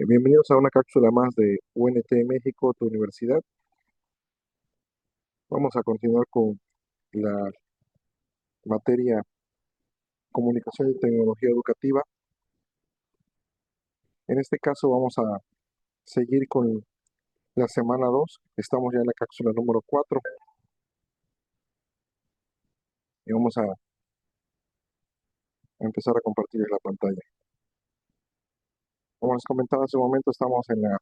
Bienvenidos a una cápsula más de UNT México, tu universidad. Vamos a continuar con la materia Comunicación y Tecnología Educativa. En este caso vamos a seguir con la semana 2. Estamos ya en la cápsula número 4 y vamos a empezar a compartir la pantalla. Como les comentaba hace un momento, estamos en la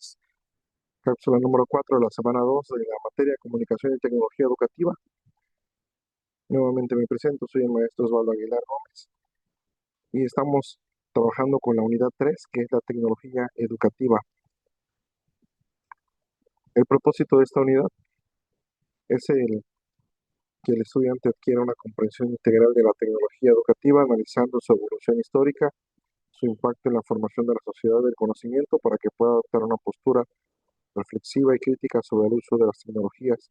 cápsula número 4 de la semana 2 de la materia Comunicación y Tecnología Educativa. Nuevamente me presento, soy el maestro Osvaldo Aguilar Gómez y estamos trabajando con la unidad 3, que es la tecnología educativa. El propósito de esta unidad es que el estudiante adquiera una comprensión integral de la tecnología educativa, analizando su evolución histórica, su impacto en la formación de la sociedad del conocimiento, para que pueda adoptar una postura reflexiva y crítica sobre el uso de las tecnologías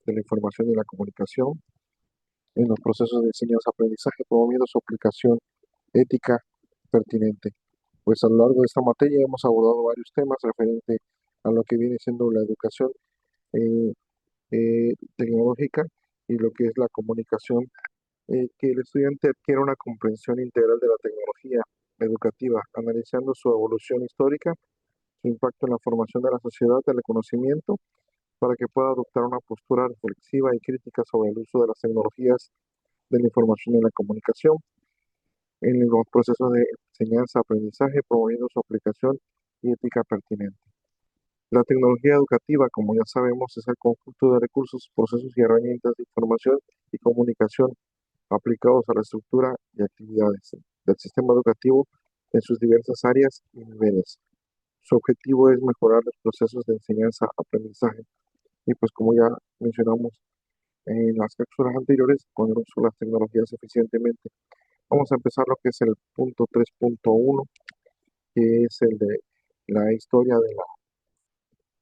de la información y la comunicación en los procesos de enseñanza-aprendizaje, promoviendo su aplicación ética pertinente. Pues a lo largo de esta materia hemos abordado varios temas referentes a lo que viene siendo la educación eh, tecnológica y lo que es la comunicación, que el estudiante adquiera una comprensión integral de la tecnología educativa, analizando su evolución histórica, su impacto en la formación de la sociedad del conocimiento, para que pueda adoptar una postura reflexiva y crítica sobre el uso de las tecnologías de la información y la comunicación en los procesos de enseñanza-aprendizaje, promoviendo su aplicación y ética pertinente. La tecnología educativa, como ya sabemos, es el conjunto de recursos, procesos y herramientas de información y comunicación aplicados a la estructura y actividades del sistema educativo en sus diversas áreas y niveles. Su objetivo es mejorar los procesos de enseñanza-aprendizaje y pues como ya mencionamos en las cápsulas anteriores, con el uso de las tecnologías eficientemente. Vamos a empezar lo que es el punto 3.1, que es el de la historia de la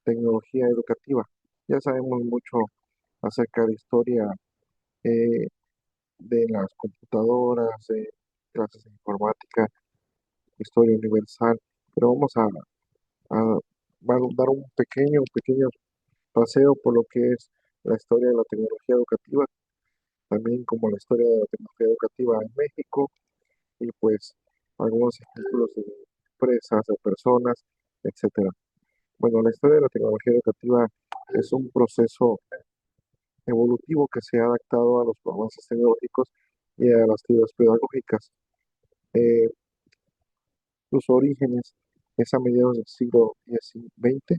tecnología educativa. Ya sabemos mucho acerca de historia eh, de las computadoras, de clases de informática, historia universal, pero vamos a dar un pequeño paseo por lo que es la historia de la tecnología educativa, también como la historia de la tecnología educativa en México y pues algunos ejemplos de empresas, de personas, etcétera. Bueno, la historia de la tecnología educativa es un proceso evolutivo que se ha adaptado a los avances tecnológicos y a las teorías pedagógicas. Eh, Sus orígenes es a mediados del siglo XX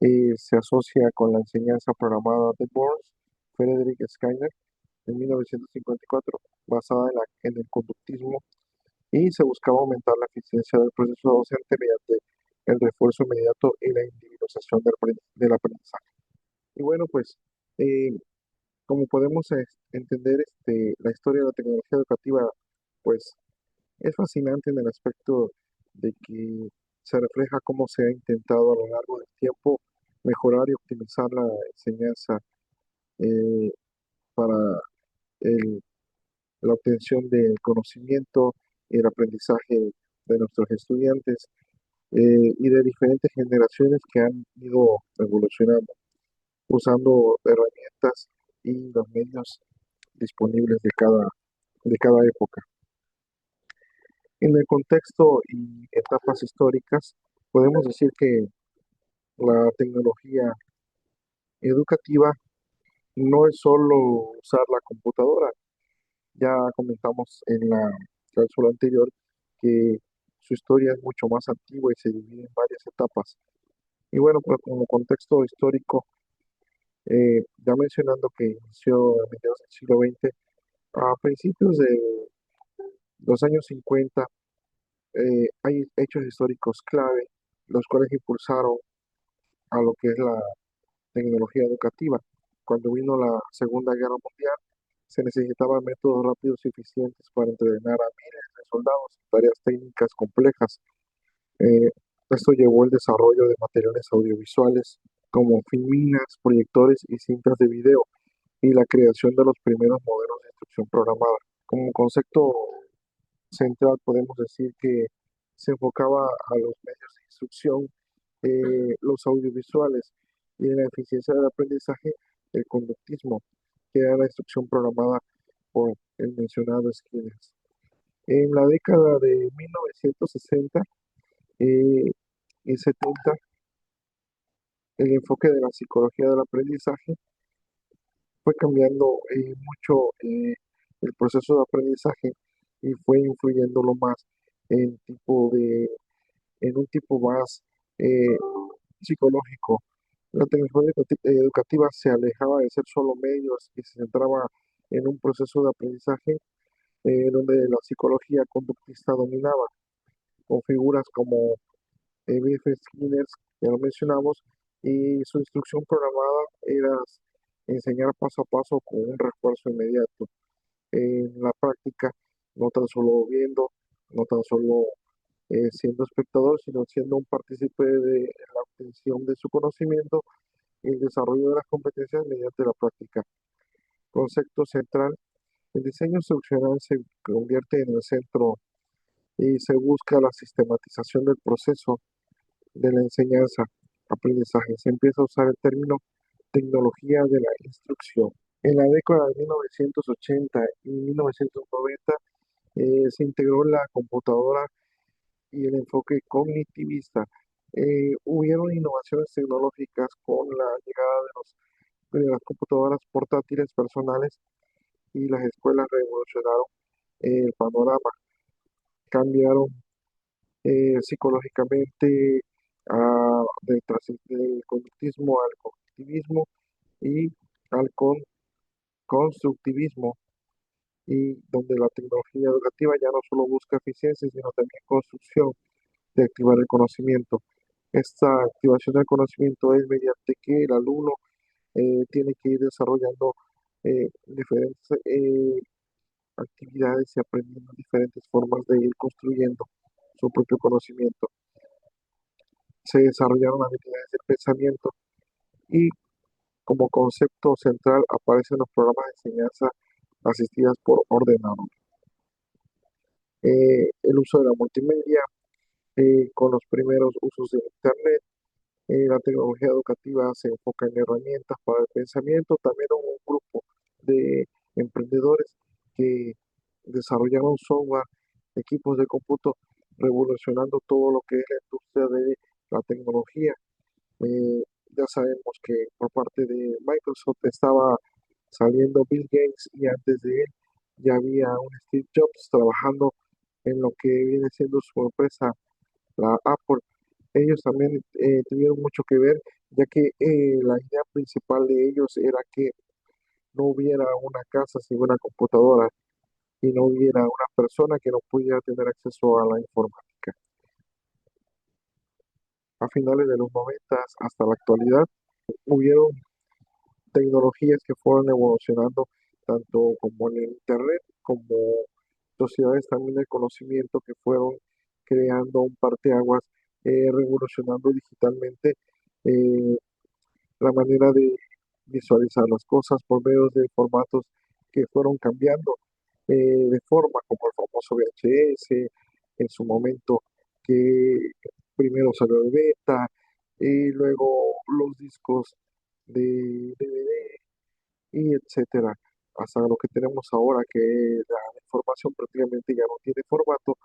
y se asocia con la enseñanza programada de Burns, Frederick Skinner, en 1954, basada en el conductismo, y se buscaba aumentar la eficiencia del proceso docente mediante el refuerzo inmediato y la individualización del aprendizaje. Y bueno, pues eh, como podemos entender, la historia de la tecnología educativa, pues es fascinante en el aspecto de que se refleja cómo se ha intentado a lo largo del tiempo mejorar y optimizar la enseñanza eh, para el- la obtención del conocimiento y el aprendizaje de nuestros estudiantes y de diferentes generaciones que han ido evolucionando usando herramientas y los medios disponibles de cada época. En el contexto y etapas históricas, podemos decir que la tecnología educativa no es solo usar la computadora. Ya comentamos en la cápsula anterior que su historia es mucho más antigua y se divide en varias etapas. Y bueno, pues como contexto histórico, ya mencionando que inició a mediados del siglo XX, a principios de los años 50, hay hechos históricos clave, los cuales impulsaron a lo que es la tecnología educativa. Cuando vino la Segunda Guerra Mundial, se necesitaban métodos rápidos y eficientes para entrenar a miles de soldados en tareas técnicas complejas. Eh, Esto llevó al desarrollo de materiales audiovisuales como filminas, proyectores y cintas de video y la creación de los primeros modelos de instrucción programada. Como concepto central podemos decir que se enfocaba a los medios de instrucción, los audiovisuales y en la eficiencia del aprendizaje, el conductismo, que era la instrucción programada por el mencionado Skinner. En la década de 1960 eh, y 70, el enfoque de la psicología del aprendizaje fue cambiando mucho el proceso de aprendizaje y fue influyéndolo más en, en un tipo más eh, psicológico. La tecnología educativa se alejaba de ser solo medios y se centraba en un proceso de aprendizaje donde la psicología conductista dominaba, con figuras como B.F. Skinner, ya lo mencionamos, y su instrucción programada era enseñar paso a paso con un refuerzo inmediato. En la práctica, no tan solo viendo, no tan solo siendo espectador, sino siendo un partícipe de la obtención de su conocimiento y el desarrollo de las competencias mediante la práctica. Concepto central, el diseño instruccional se convierte en el centro y se busca la sistematización del proceso de la enseñanza, aprendizaje. Se empieza a usar el término tecnología de la instrucción. En la década de 1980 y 1990 se integró la computadora y el enfoque cognitivista. Hubieron innovaciones tecnológicas con la llegada de las computadoras portátiles personales y las escuelas revolucionaron el panorama, cambiaron psicológicamente del conductismo al cognitivismo y al constructivismo, y donde la tecnología educativa ya no solo busca eficiencia, sino también construcción de activar el conocimiento. Esta activación del conocimiento es mediante que el alumno tiene que ir desarrollando diferentes actividades y aprendiendo diferentes formas de ir construyendo su propio conocimiento. Se desarrollaron habilidades de pensamiento y como concepto central aparecen los programas de enseñanza asistidas por ordenador. El uso de la multimedia con los primeros usos de Internet. La tecnología educativa se enfoca en herramientas para el pensamiento. También hubo un grupo de emprendedores que desarrollaron software, equipos de cómputo, revolucionando todo lo que es la industria de la tecnología. Ya sabemos que por parte de Microsoft estaba saliendo Bill Gates y antes de él ya había un Steve Jobs trabajando en lo que viene siendo su empresa, la Apple. Ellos también tuvieron mucho que ver, ya que la idea principal de ellos era que no hubiera una casa sin una computadora y no hubiera una persona que no pudiera tener acceso a la informática. A finales de los 90 hasta la actualidad, hubieron tecnologías que fueron evolucionando tanto como en el Internet, como sociedades también del conocimiento que fueron creando un parteaguas, revolucionando digitalmente eh, la manera de visualizar las cosas por medio de formatos que fueron cambiando de forma, como el famoso VHS, en su momento que primero salió el beta y luego los discos de DVD y etcétera, hasta lo que tenemos ahora que la información prácticamente ya no tiene formato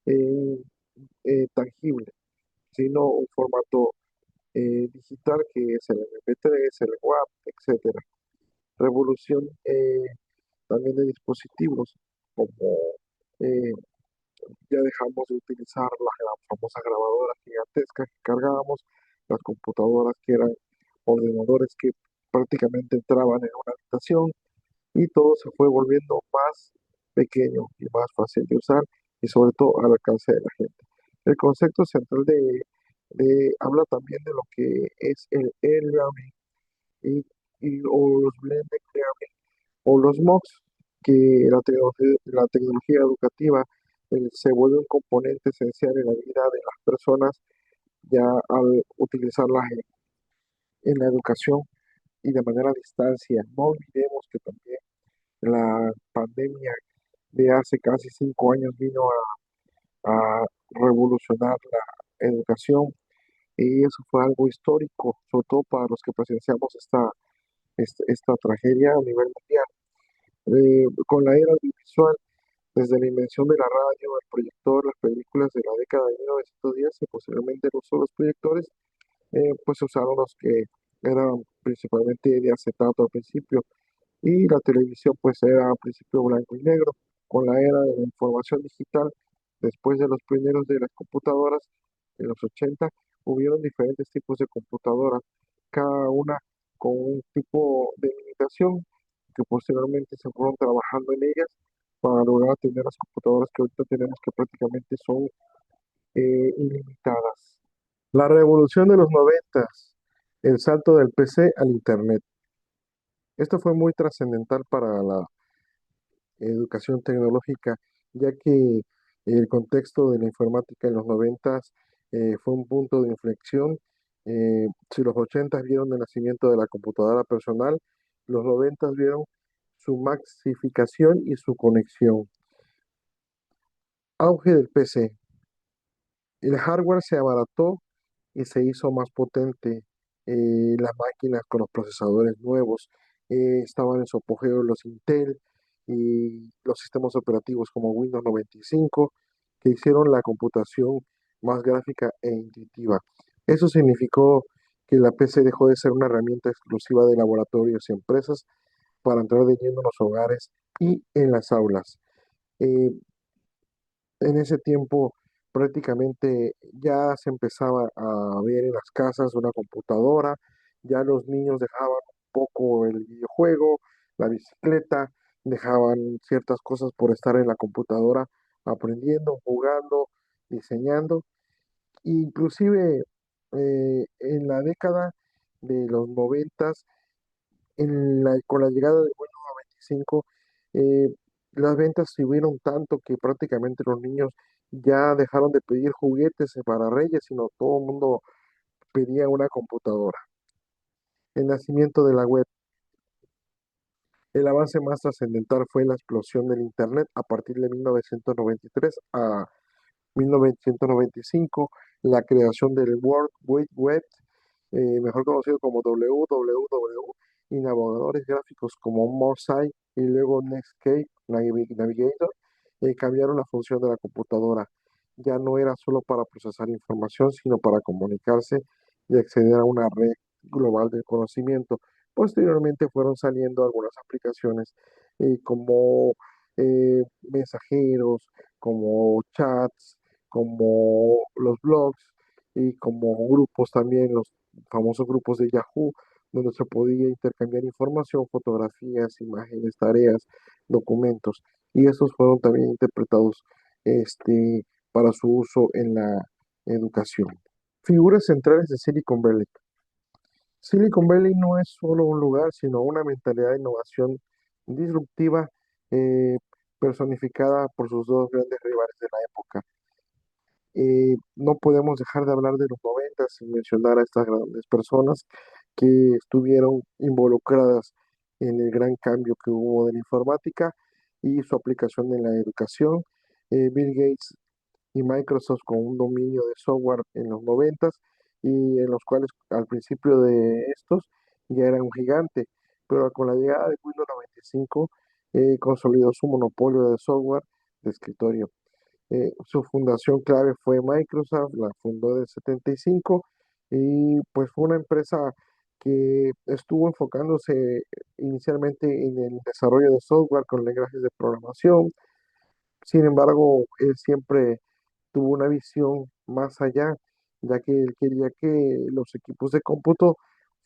eh, tangible, sino un formato digital que es el MP3, el WAP, etcétera. Revolución también de dispositivos, como eh, ya dejamos de utilizar las famosas grabadoras gigantescas que cargábamos, las computadoras que eran ordenadores que prácticamente entraban en una habitación y todo se fue volviendo más pequeño y más fácil de usar y sobre todo al alcance de la gente. El concepto central habla también de lo que es el e-learning o los blended learning o los MOOCs, que la tecnología educativa se vuelve un componente esencial en la vida de las personas ya al utilizarlas en la educación y de manera a distancia. No olvidemos que también la pandemia de hace casi 5 años vino a revolucionar educación, y eso fue algo histórico, sobre todo para los que presenciamos esta tragedia a nivel mundial. Con la era audiovisual, desde la invención de la radio, el proyector, las películas de la década de 1910 y posteriormente el uso de los proyectores, pues se usaron los que eran principalmente de acetato al principio, y la televisión pues era al principio blanco y negro. Con la era de la información digital, después de los pioneros de las computadoras en los 80, hubieron diferentes tipos de computadoras, cada una con un tipo de limitación que posteriormente se fueron trabajando en ellas para lograr tener las computadoras que ahorita tenemos, que prácticamente son ilimitadas. La revolución de los noventas, el salto del PC al Internet. Esto fue muy trascendental para la educación tecnológica, ya que el contexto de la informática en los noventas fue un punto de inflexión. Si los ochentas vieron el nacimiento de la computadora personal, los noventas vieron su maxificación y su conexión. Auge del PC. El hardware se abarató y se hizo más potente. Las máquinas con los procesadores nuevos estaban en su apogeo los Intel y los sistemas operativos como Windows 95, que hicieron la computación más gráfica e intuitiva. Eso significó que la PC dejó de ser una herramienta exclusiva de laboratorios y empresas para entrar de lleno en los hogares y en las aulas. Eh, en ese tiempo prácticamente ya se empezaba a ver en las casas una computadora, ya los niños dejaban un poco el videojuego, la bicicleta, dejaban ciertas cosas por estar en la computadora aprendiendo, jugando, diseñando. Inclusive en la década de los noventas, con la llegada de Windows 95, eh, las ventas subieron tanto que prácticamente los niños ya dejaron de pedir juguetes para Reyes, sino todo el mundo pedía una computadora. El nacimiento de la web. El avance más trascendental fue la explosión del Internet a partir de 1993 a 1995, la creación del World Wide Web, mejor conocido como WWW, y navegadores gráficos como Mosaic y luego Netscape Navigator, cambiaron la función de la computadora. Ya no era solo para procesar información, sino para comunicarse y acceder a una red global del conocimiento. Posteriormente fueron saliendo algunas aplicaciones como mensajeros, como chats, como los blogs y como grupos también, los famosos grupos de Yahoo, donde se podía intercambiar información, fotografías, imágenes, tareas, documentos. Y estos fueron también interpretados para su uso en la educación. Figuras centrales de Silicon Valley. Silicon Valley no es solo un lugar, sino una mentalidad de innovación disruptiva, eh, personificada por sus dos grandes rivales de la época. No podemos dejar de hablar de los 90 sin mencionar a estas grandes personas que estuvieron involucradas en el gran cambio que hubo de la informática y su aplicación en la educación. Bill Gates y Microsoft con un dominio de software en los 90 y en los cuales al principio de estos ya era un gigante, pero con la llegada de Windows 95 consolidó su monopolio de software de escritorio. Su fundación clave fue Microsoft, la fundó en el 75 y pues fue una empresa que estuvo enfocándose inicialmente en el desarrollo de software con lenguajes de programación. Sin embargo, él siempre tuvo una visión más allá, ya que él quería que los equipos de cómputo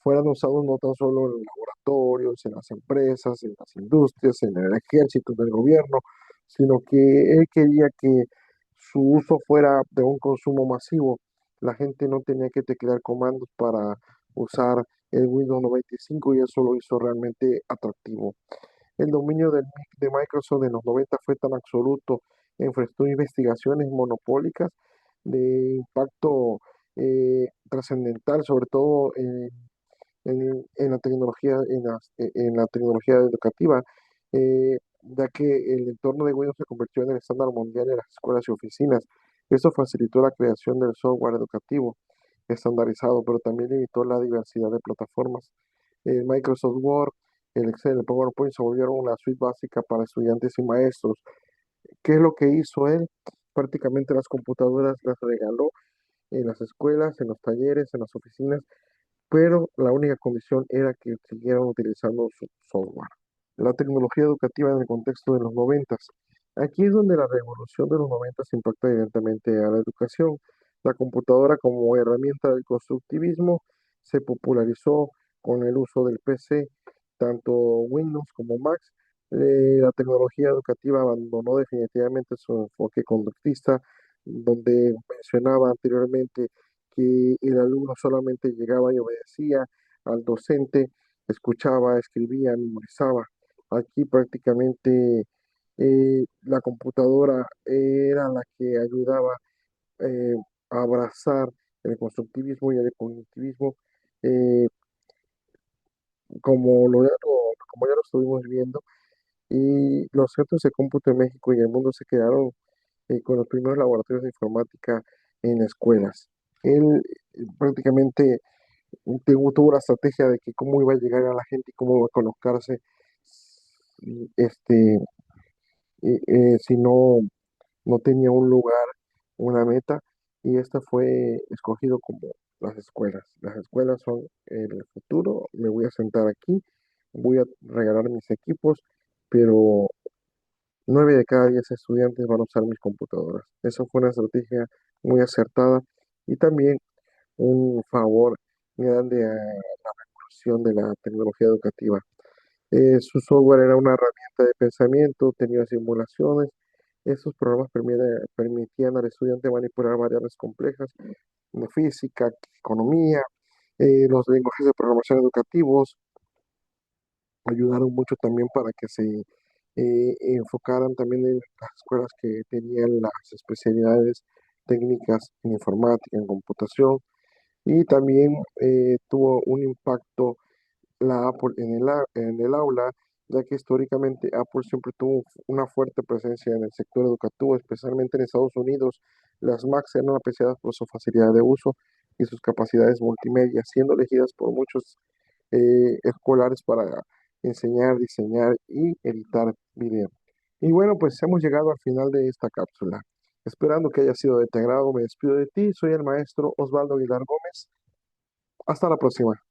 fueran usados no tan solo en los laboratorios, en las empresas, en las industrias, en el ejército, en el gobierno, sino que él quería que su uso fuera de un consumo masivo. La gente no tenía que teclear comandos para usar el Windows 95 y eso lo hizo realmente atractivo. El dominio de Microsoft en los 90 fue tan absoluto, enfrentó investigaciones monopólicas de impacto trascendental, sobre todo en la tecnología, en la tecnología educativa, ya que el entorno de Windows se convirtió en el estándar mundial en las escuelas y oficinas. Esto facilitó la creación del software educativo estandarizado, pero también limitó la diversidad de plataformas. El Microsoft Word, el Excel, el PowerPoint se volvieron una suite básica para estudiantes y maestros. ¿Qué es lo que hizo él? Prácticamente las computadoras las regaló en las escuelas, en los talleres, en las oficinas, pero la única condición era que siguieran utilizando su software. La tecnología educativa en el contexto de los noventas. Aquí es donde la revolución de los noventas impacta directamente a la educación. La computadora como herramienta del constructivismo se popularizó con el uso del PC, tanto Windows como Mac. La tecnología educativa abandonó definitivamente su enfoque conductista, donde mencionaba anteriormente que el alumno solamente llegaba y obedecía al docente, escuchaba, escribía, memorizaba. Aquí prácticamente la computadora era la que ayudaba eh, a abrazar el constructivismo y el cognitivismo, eh, como ya lo estuvimos viendo. Y los centros de cómputo en México y el mundo se quedaron con los primeros laboratorios de informática en escuelas. Él prácticamente tuvo la estrategia de que cómo iba a llegar a la gente y cómo iba a colocarse este, si no tenía un lugar, una meta, y esta fue escogido como las escuelas. Las escuelas son el futuro, me voy a sentar aquí, voy a regalar mis equipos, pero 9 de cada 10 estudiantes van a usar mis computadoras. Eso fue una estrategia muy acertada y también un favor grande a la revolución de la tecnología educativa. Su software era una herramienta de pensamiento, tenía simulaciones. Estos programas permitían al estudiante manipular variables complejas de física, economía, los lenguajes de programación educativos ayudaron mucho también para que se enfocaran también en las escuelas que tenían las especialidades técnicas en informática, en computación, y también tuvo un impacto la Apple en el aula, ya que históricamente Apple siempre tuvo una fuerte presencia en el sector educativo, especialmente en Estados Unidos. Las Macs eran apreciadas por su facilidad de uso y sus capacidades multimedia, siendo elegidas por muchos escolares para enseñar, diseñar y editar video. Y bueno, pues hemos llegado al final de esta cápsula. Esperando que haya sido de tu agrado, me despido de ti. Soy el maestro Osvaldo Aguilar Gómez. Hasta la próxima.